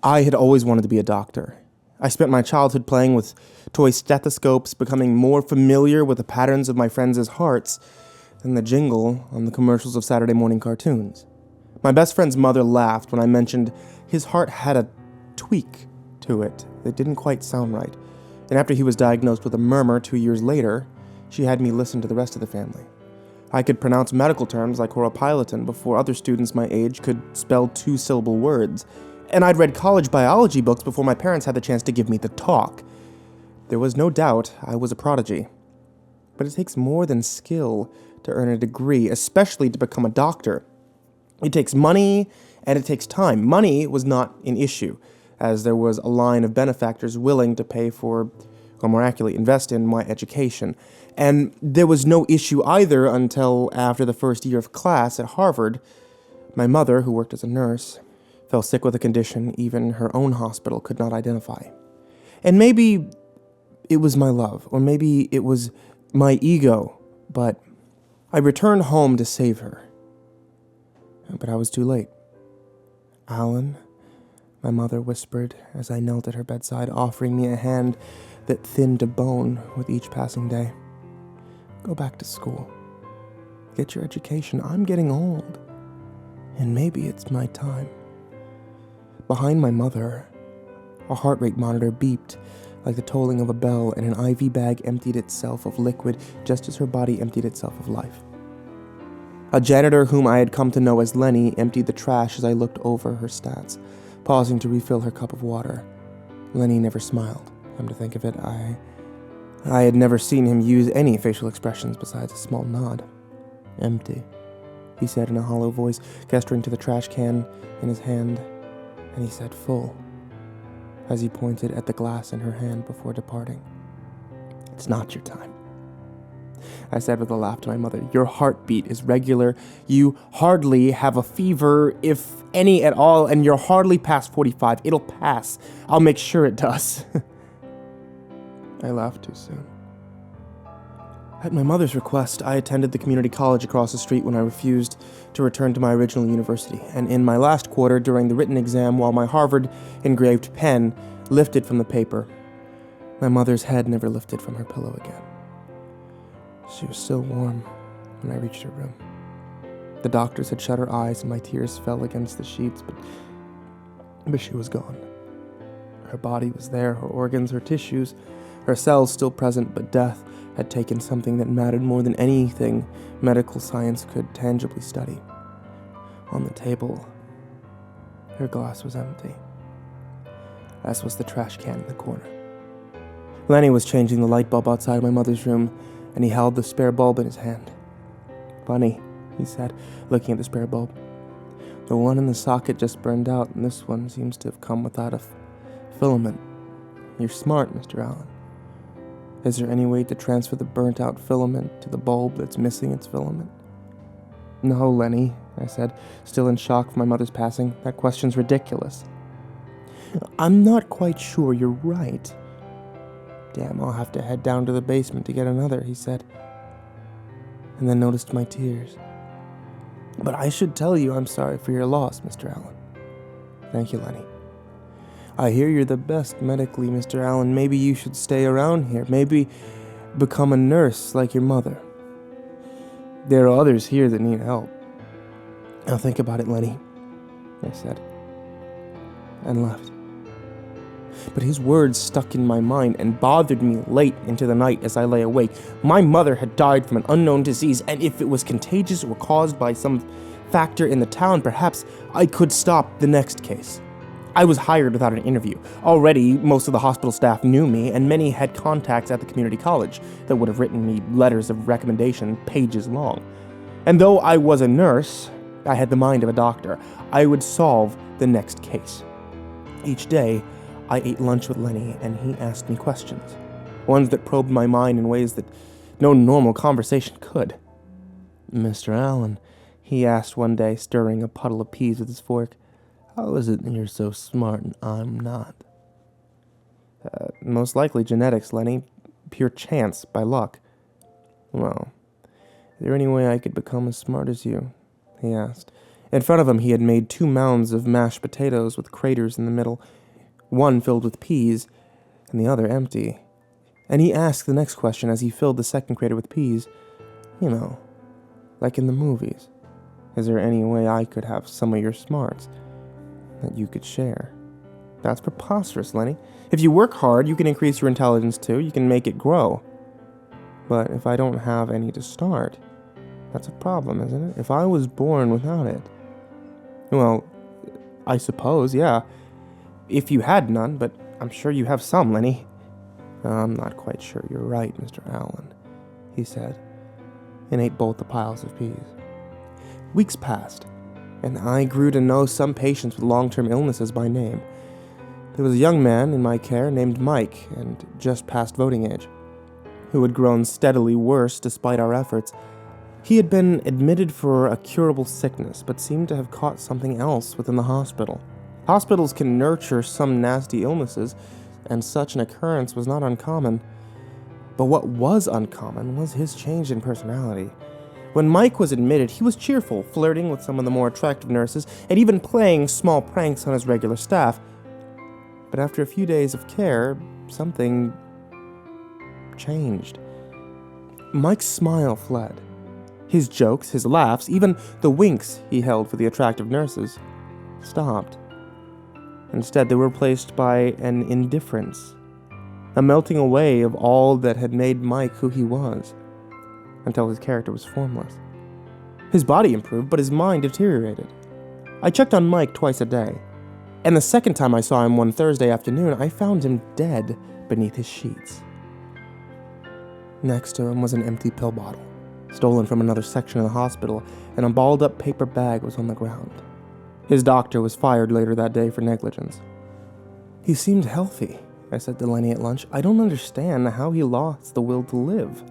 I had always wanted to be a doctor. I spent my childhood playing with toy stethoscopes, becoming more familiar with the patterns of my friends' hearts than the jingle on the commercials of Saturday morning cartoons. My best friend's mother laughed when I mentioned his heart had a tweak to it that didn't quite sound right. And after he was diagnosed with a murmur 2 years later, she had me listen to the rest of the family. I could pronounce medical terms like horopilotin before other students my age could spell two-syllable words. And I'd read college biology books before my parents had the chance to give me the talk. There was no doubt I was a prodigy. But it takes more than skill to earn a degree, especially to become a doctor. It takes money and it takes time. Money was not an issue, as there was a line of benefactors willing to pay for, or more accurately, invest in my education. And there was no issue either until after the first year of class at Harvard. My mother, who worked as a nurse, fell sick with a condition even her own hospital could not identify. And maybe it was my love, or maybe it was my ego, but I returned home to save her. But I was too late. "Alan," my mother whispered as I knelt at her bedside, offering me a hand that thinned to bone with each passing day. "Go back to school. Get your education. I'm getting old. And maybe it's my time." Behind my mother, a heart rate monitor beeped like the tolling of a bell, and an IV bag emptied itself of liquid just as her body emptied itself of life. A janitor whom I had come to know as Lenny emptied the trash as I looked over her stats, pausing to refill her cup of water. Lenny never smiled. Come to think of it, I had never seen him use any facial expressions besides a small nod. "Empty," he said in a hollow voice, gesturing to the trash can in his hand. And he said "full," as he pointed at the glass in her hand before departing. "It's not your time," I said with a laugh to my mother. "Your heartbeat is regular. You hardly have a fever, if any at all, and you're hardly past 45. It'll pass. I'll make sure it does." I laughed too soon. At my mother's request, I attended the community college across the street when I refused to return to my original university, and in my last quarter during the written exam while my Harvard-engraved pen lifted from the paper, my mother's head never lifted from her pillow again. She was so warm when I reached her room. The doctors had shut her eyes and my tears fell against the sheets, but she was gone. Her body was there, her organs, her tissues, her cells still present, but death had taken something that mattered more than anything medical science could tangibly study. On the table, her glass was empty, as was the trash can in the corner. Lenny was changing the light bulb outside my mother's room, and he held the spare bulb in his hand. "Funny," he said, looking at the spare bulb. "The one in the socket just burned out, and this one seems to have come without a filament. You're smart, Mr. Allen. Is there any way to transfer the burnt-out filament to the bulb that's missing its filament?" "No, Lenny," I said, still in shock from my mother's passing. "That question's ridiculous." "I'm not quite sure you're right." "Damn, I'll have to head down to the basement to get another," he said, and then noticed my tears. "But I should tell you I'm sorry for your loss, Mr. Allen." "Thank you, Lenny. I hear you're the best medically, Mr. Allen. Maybe you should stay around here. Maybe become a nurse like your mother. There are others here that need help." "I'll think about it, Lenny," I said, and left. But his words stuck in my mind and bothered me late into the night as I lay awake. My mother had died from an unknown disease, and if it was contagious or caused by some factor in the town, perhaps I could stop the next case. I was hired without an interview. Already, most of the hospital staff knew me, and many had contacts at the community college that would have written me letters of recommendation pages long. And though I was a nurse, I had the mind of a doctor. I would solve the next case. Each day, I ate lunch with Lenny, and he asked me questions, ones that probed my mind in ways that no normal conversation could. "Mr. Allen," he asked one day, stirring a puddle of peas with his fork, "how is it that you're so smart and I'm not?" Most likely genetics, Lenny. Pure chance, by luck." "Well, is there any way I could become as smart as you?" he asked, In front of him, he had made 2 mounds of mashed potatoes with craters in the middle, one filled with peas and the other empty. And he asked the next question as he filled the second crater with peas. You know, like in the movies. Is there any way I could have some of your smarts that you could share? That's preposterous, Lenny. If you work hard, you can increase your intelligence too. You can make it grow. But if I don't have any to start, that's a problem, isn't it? If I was born without it. Well, I suppose, yeah. If you had none, but I'm sure you have some, Lenny. I'm not quite sure you're right, Mr. Allen, he said, and ate both the piles of peas. Weeks passed, and I grew to know some patients with long-term illnesses by name. There was a young man in my care named Mike, and just past voting age, who had grown steadily worse despite our efforts. He had been admitted for a curable sickness, but seemed to have caught something else within the hospital. Hospitals can nurture some nasty illnesses, and such an occurrence was not uncommon. But what was uncommon was his change in personality. When Mike was admitted, he was cheerful, flirting with some of the more attractive nurses, and even playing small pranks on his regular staff. But after a few days of care, something changed. Mike's smile fled. His jokes, his laughs, even the winks he held for the attractive nurses, stopped. Instead, they were replaced by an indifference, a melting away of all that had made Mike who he was, until his character was formless. His body improved, but his mind deteriorated. I checked on Mike twice a day, and the second time I saw him one Thursday afternoon, I found him dead beneath his sheets. Next to him was an empty pill bottle, stolen from another section of the hospital, and a balled-up paper bag was on the ground. His doctor was fired later that day for negligence. He seemed healthy, I said to Lenny at lunch. I don't understand how he lost the will to live.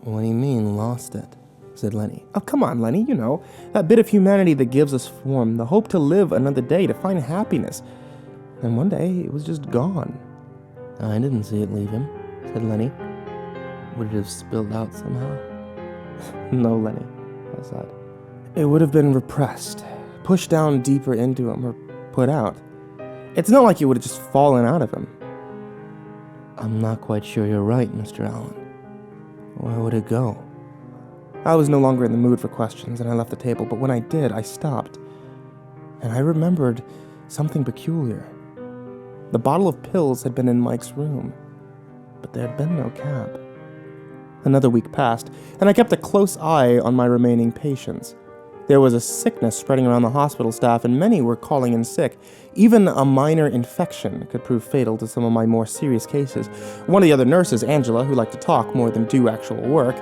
What do you mean, lost it? Said Lenny. Oh, come on, Lenny, you know, that bit of humanity that gives us form, the hope to live another day, to find happiness. And one day, it was just gone. I didn't see it leave him, said Lenny. Would it have spilled out somehow? No, Lenny, I said. It would have been repressed, pushed down deeper into him, or put out. It's not like it would have just fallen out of him. I'm not quite sure you're right, Mr. Allen. Where would it go? I was no longer in the mood for questions, and I left the table, but when I did, I stopped. And I remembered something peculiar. The bottle of pills had been in Mike's room, but there had been no cap. Another week passed, and I kept a close eye on my remaining patients. There was a sickness spreading around the hospital staff, and many were calling in sick. Even a minor infection could prove fatal to some of my more serious cases. One of the other nurses, Angela, who liked to talk more than do actual work,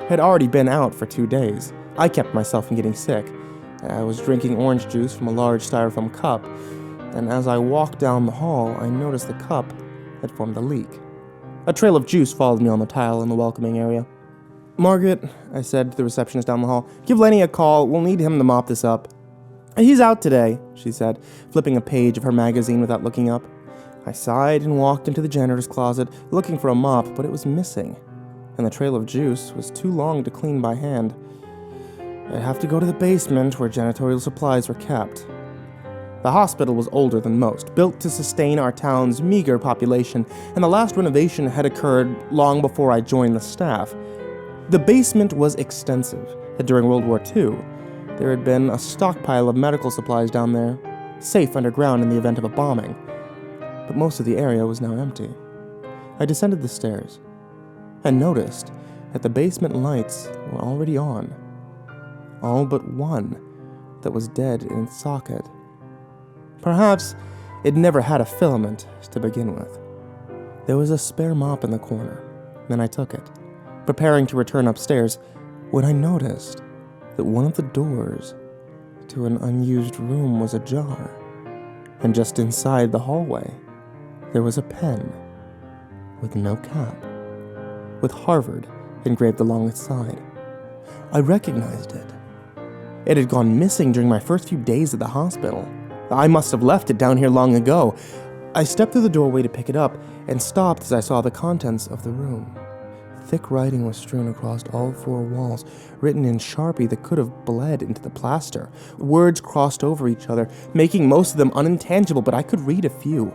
had already been out for 2 days. I kept myself from getting sick. I was drinking orange juice from a large styrofoam cup, and as I walked down the hall, I noticed the cup had formed a leak. A trail of juice followed me on the tile in the welcoming area. Margaret, I said to the receptionist down the hall, give Lenny a call. We'll need him to mop this up. He's out today, she said, flipping a page of her magazine without looking up. I sighed and walked into the janitor's closet, looking for a mop, but it was missing, and the trail of juice was too long to clean by hand. I'd have to go to the basement where janitorial supplies were kept. The hospital was older than most, built to sustain our town's meager population, and the last renovation had occurred long before I joined the staff. The basement was extensive, and during World War II, there had been a stockpile of medical supplies down there, safe underground in the event of a bombing. But most of the area was now empty. I descended the stairs, and noticed that the basement lights were already on. All but one that was dead in its socket. Perhaps it never had a filament to begin with. There was a spare mop in the corner, and I took it, preparing to return upstairs, when I noticed that one of the doors to an unused room was ajar, and just inside the hallway, there was a pen with no cap, with Harvard engraved along its side. I recognized it. It had gone missing during my first few days at the hospital. I must have left it down here long ago. I stepped through the doorway to pick it up and stopped as I saw the contents of the room. Thick writing was strewn across all 4 walls, written in Sharpie that could have bled into the plaster. Words crossed over each other, making most of them unintelligible, but I could read a few.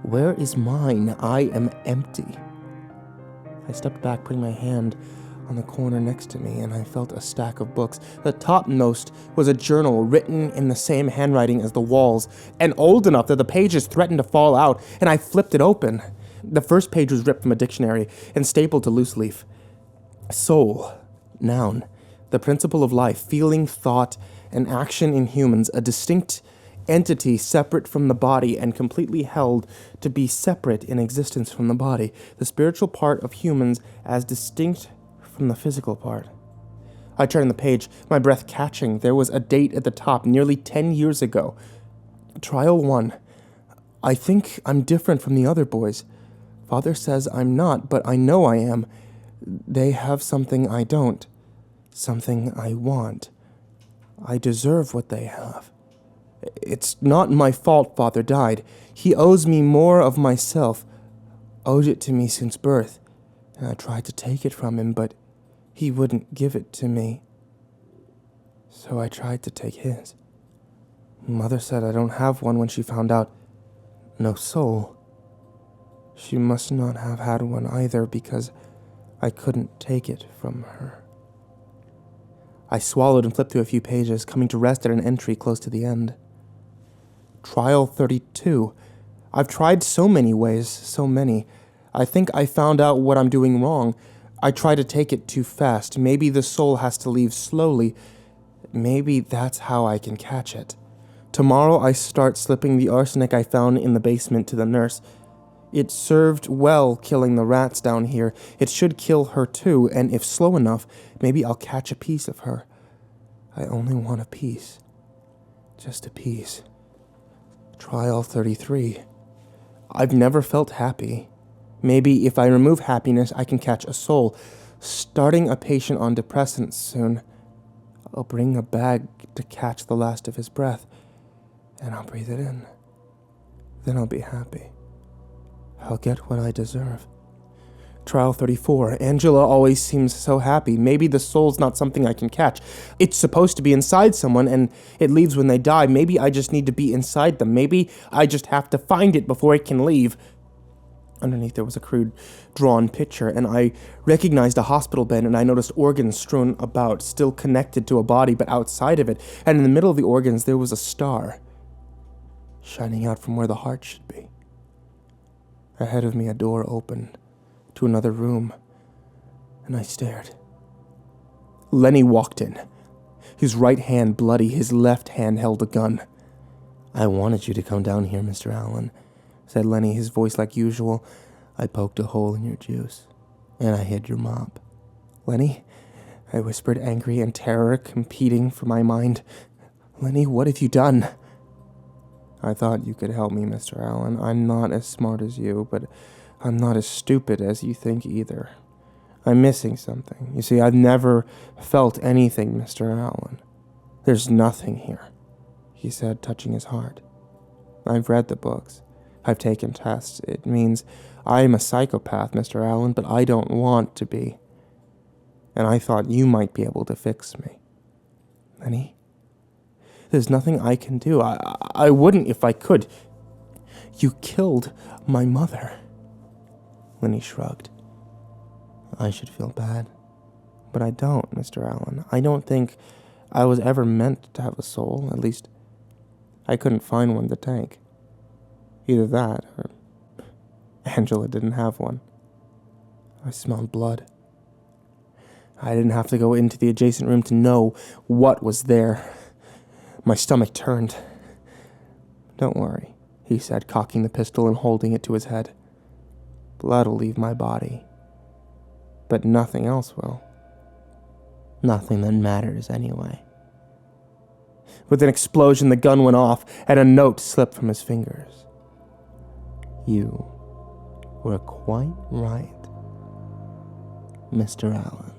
"Where is mine? I am empty." I stepped back, putting my hand on the corner next to me, and I felt a stack of books. The topmost was a journal written in the same handwriting as the walls, and old enough that the pages threatened to fall out, and I flipped it open. The first page was ripped from a dictionary and stapled to loose leaf. Soul, noun, the principle of life, feeling, thought, and action in humans, a distinct entity separate from the body and completely held to be separate in existence from the body, the spiritual part of humans as distinct from the physical part. I turned the page, my breath catching. There was a date at the top, nearly 10 years ago. Trial 1. I think I'm different from the other boys. Father says I'm not, but I know I am. They have something I don't, something I want. I deserve what they have. It's not my fault Father died. He owes me more of myself, owed it to me since birth, and I tried to take it from him, but he wouldn't give it to me. So I tried to take his. Mother said I don't have one when she found out. No soul. She must not have had one either because I couldn't take it from her. I swallowed and flipped through a few pages, coming to rest at an entry close to the end. Trial 32. I've tried so many ways, so many. I think I found out what I'm doing wrong. I try to take it too fast. Maybe the soul has to leave slowly. Maybe that's how I can catch it. Tomorrow I start slipping the arsenic I found in the basement to the nurse. It served well killing the rats down here. It should kill her too, and if slow enough, maybe I'll catch a piece of her. I only want a piece. Just a piece. Trial 33. I've never felt happy. Maybe if I remove happiness, I can catch a soul. Starting a patient on depressants soon. I'll bring a bag to catch the last of his breath, and I'll breathe it in. Then I'll be happy. I'll get what I deserve. Trial 34. Angela always seems so happy. Maybe the soul's not something I can catch. It's supposed to be inside someone, and it leaves when they die. Maybe I just need to be inside them. Maybe I just have to find it before it can leave. Underneath there was a crude, drawn picture, and I recognized a hospital bed, and I noticed organs strewn about, still connected to a body, but outside of it. And in the middle of the organs there was a star, shining out from where the heart should be. Ahead of me a door opened to another room, and I stared. Lenny walked in, his right hand bloody, his left hand held a gun. "I wanted you to come down here, Mr. Allen," said Lenny, his voice like usual. "I poked a hole in your juice, and I hid your mop." "Lenny?" I whispered, angry and terror competing for my mind. "Lenny, what have you done?" "I thought you could help me, Mr. Allen. I'm not as smart as you, but I'm not as stupid as you think either. I'm missing something. You see, I've never felt anything, Mr. Allen. There's nothing here," he said, touching his heart. "I've read the books. I've taken tests. It means I'm a psychopath, Mr. Allen, but I don't want to be. And I thought you might be able to fix me." "Lenny, there's nothing I can do. I wouldn't if I could. You killed my mother." Lenny shrugged. "I should feel bad, but I don't, Mr. Allen. I don't think I was ever meant to have a soul. At least, I couldn't find one to take. Either that, or Angela didn't have one. I smelled blood. I didn't have to go into the adjacent room to know what was there. My stomach turned. "Don't worry," he said, cocking the pistol and holding it to his head. "Blood'll leave my body, but nothing else will. Nothing that matters anyway." With an explosion, the gun went off, and a note slipped from his fingers. "You were quite right, Mr. Allen."